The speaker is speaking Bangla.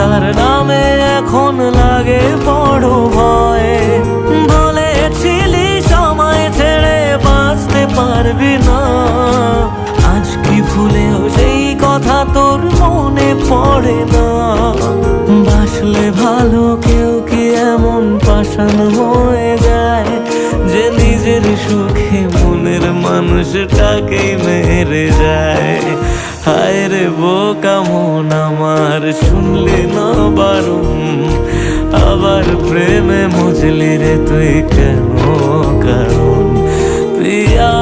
ভালোবাসার নামে এখন লাগে বড় ভয়। বলেছিলি সময় ছেড়ে বাঁচতে পারবি না, আজ কি ভুলেও সেই কথা তোর মনে পড়ে না? বাসলে ভালো কেউ কি এমন পাষাণ হয়ে যায় যে নিজের সুখে মনের মানুষটাকেই মেরে যায়? হায় রে বোকা মন আমার, শুনলি না বারণ, আবার প্রেমে মজলি রে তুই কেন কারণ? পিয়া